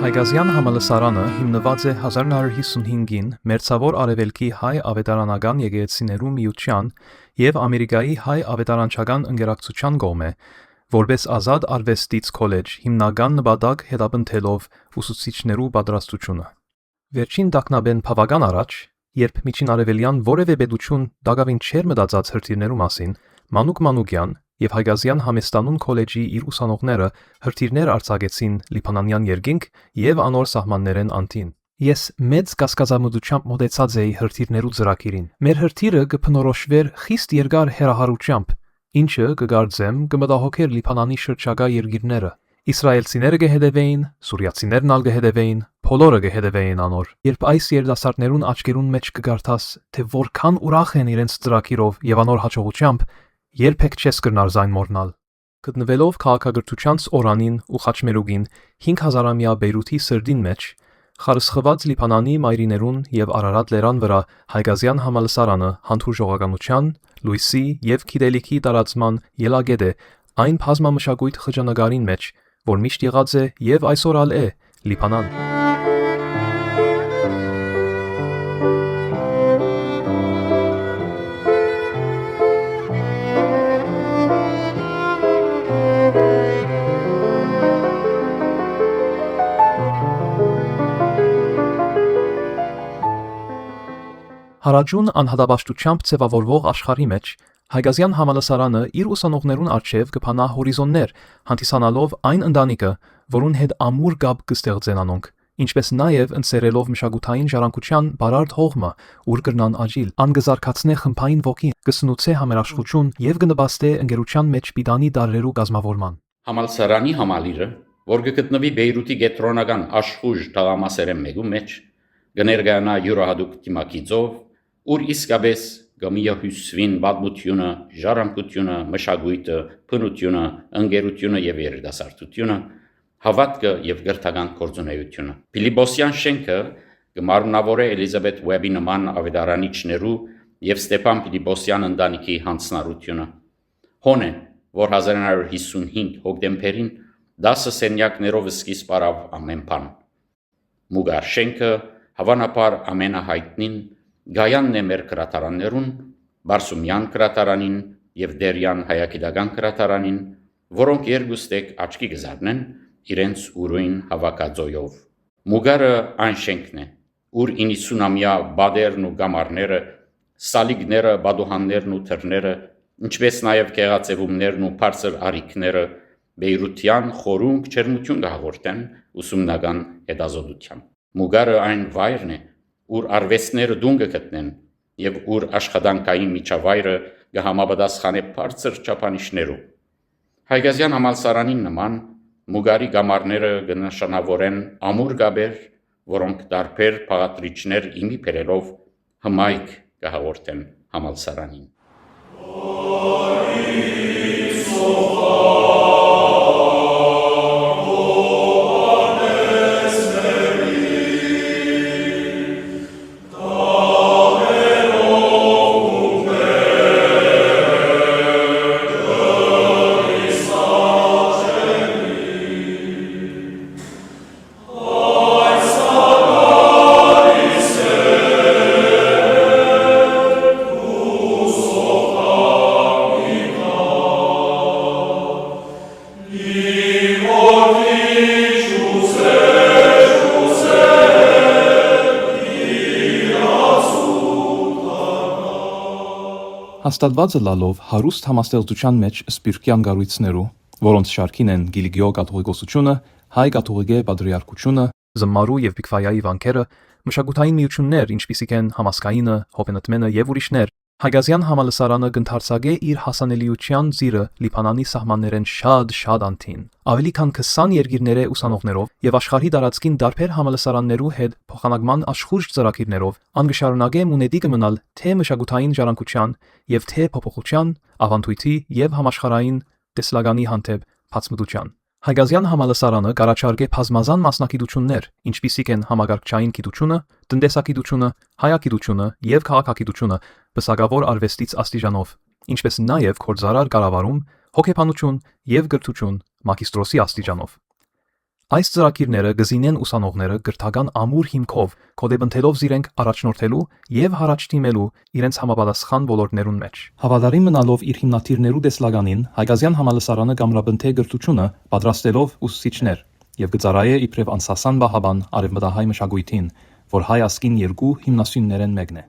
Հայգազյան համալսարանը հիմնված է 1955-ին Մերձավոր Արևելքի հայ ավետարանական եկեղեցիներու միության և Ամերիկայի հայ ավետարանչական ընկերակցության կողմէ, որպես ազատ արվեստից քոլեջ հիմնական նպատակ հետապնդելով ուսուցիչներու պատրաստությունը։ Վերջին տագնապէն բավական առաջ, երբ Միջին Արևելյան որևէ պետություն դակավին չէր մտածած հրթիռներու մասին, Մանուկ Մանուկյան և Հայգազյան համեստանուն քոլեջի իր ուսանողները հրթիռներ արձակեցին Լիբանանյան երկինք և անոր սահմաններեն անդին։ Ես մեծ կասկածամտությամբ մոտեցած էի հրթիռներու ծրագիրին։ Մեր հրթիռը կբնորոշվեր խիստ երկար հեռահարությամբ, ինչը կգարձեմ կմտահոգեր Լիբանանի շրջակա երկիրները։ Իսրայելցիները կհետևեին, սուրիացիներն ալ կհետևեին, բոլորը կհետևեին անոր։ Երբ այս երիտասարդներուն աչքերուն մեջ կգարթաս, թե որքան ուրախ են իրենց ծրագիրով եւ անոր հաջողությամբ, երբեք չես կրնար զայն մոռնալ։ Գտնվելով քաղաքագրթությանց օրանին ու խաչմերուկին 5000-ամյա Բեյրութի սրդին մեջ, խարսխված Լիբանանի մայրիներուն եւ Արարատ լերան վրա Հայգազյան համալսարանը հանդուրժողականության, լույսի եւ գիտելիքի տարածման ելակետ է այն բազմամշակույթ խճանկարին մեջ, որ միշտ եղած է եւ այսօր ալ է Լիբանան։ Հարաջուն անհատապաշտությամբ ձևավորվող աշխարհի մեջ Հայգազյան համալսարանը իր ուսանողներուն առջև կփանա հորիզոններ, հանդիսանալով այն ընտանիքը, որուն հետ ամուր կապ կստեղծեն անոնք, ինչպես նաև ընծերելով մշակութային ժառանգության բարարդ հողմը, ուր կրնան աճիլ, անգզարկացնե խմբային ոգին, կսնուցե համերաշխություն եւ կնպաստե ընկերության մեջ պիտանի տարրերու կազմավորման։ Համալսարանի համալիրը, որ կգտնվի Բեյրութի գետրոնական աշխուժ թաղամասերեն մեկու մեջ, կներկայանա յուրահատուկ թիմակիցով, ուր իսկապես կմիահյուսվին պատմությունը, ժառանգությունը, մշակույթը, բնությունը, ընկերությունը եւ երիտասարդությունը, հավատքը եւ գրթական գործունեությունը։ Փիլիպոսյան շենքը կմարմնավորե Էլիզաբեթ Ուեբի նման ավետարանիչներու եւ Ստեփան Փիլիպոսյան ընտանիքի հանձնառությունը։ Հոն է, որ 1955 հոկտեմբերին 10 սենյակներով սկիզբ առավ ամեն բան։ Մուգար շենքը հավանաբար ամենահայտնին Գայանն է մեր կրատարաններուն, Բարսումյան կրատարանին և Դերյան հայագիտական կրատարանին, որոնք երկուստեք աչքի կզարնեն իրենց ուրույն հավաքածոյով։ Մուգարը այն շենքն է, ուր 90-ամյա բադերն ու գամարները, սալիգները, բադուհաններն ու թռները, ինչպես նաև գեղացևումներն ու բարձր արիքները Բեյրության խորունկ ջերմություն կհաղորդեն ուսումնական հետազոտությամբ։ Մուգարը այն վայրն է, ուր արվեստները դուն կգտնեն եւ ուր աշխատանքային միջավայրը կհամապատասխանե բարձր չափանիշներու։ Հայգազյան համալսարանին նման Մուգարի գամարները կնշանավորեն ամուր գաբեր, որոնք տարբեր փաղադրիչներ իմի բերելով հմայք կհաղորդեն համալսարանին։ Հաստատվածը լալով հարուստ համաստեղծության մեջ սպիրկյան գառույցներու, որոնց շարքին են Գիլիգիո կաթողիկոսությունը, հայ կաթողիկե պատրիարքությունը, Զմարու եւ Բիքվայայի վանքերը, մշակութային միություններ, ինչպիսիք են Համասկայինը, Հոպենտմենը եւ ուրիշներ, Հայգազյան համալսարանը կընթարցակե իր հասանելիության ծիրը Լիբանանի սահմաններեն շատ անդին։ Ավելի քան 20 երկիրներե ուսանողներով եւ աշխարհի տարածքին դարբեր համալսարաններու հետ փոխանակման աշխուժ ծրագիրներով անգշարունակե մունետի կմնալ թե մշակութային ժառանգության եւ թե փոփոխության, ավանդույթի եւ համաշխարհային տեսլականի հանդեպ բացմտության։ Հայգազյան համալսարանը կառաջարկե բազմազան մասնագիտություններ, ինչպիսիք են համագարկչային գիտությունը, տնտեսագիտությունը, հայագիտությունը եւ քաղաքագիտությունը, բսակավոր արվեստից աստիճանով, ինչպես նաեւ գործարար կառավարում, հոգեբանություն եւ գրթություն մագիստրոսի աստիճանով։ Այս ծրագիրները գզինեն ուսանողները գրթական ամուր հիմքով կոդեբընթելով զիրենք առաջնորդելու եւ հարաճ դիմելու իրենց համապատասխան ոլորտներուն մեջ։ Հավատարիմ մնալով իր հիմնադիրներու տեսլականին Հայկազյան համալսարանը կամրապնդե գրթությունը պատրաստելով ուսուցիչներ եւ գծարայե իբրև անսասան բահաբան արևմտահայ մշակույթին, որ հայ ասկին երկու հիմնասյուններեն մեկն է։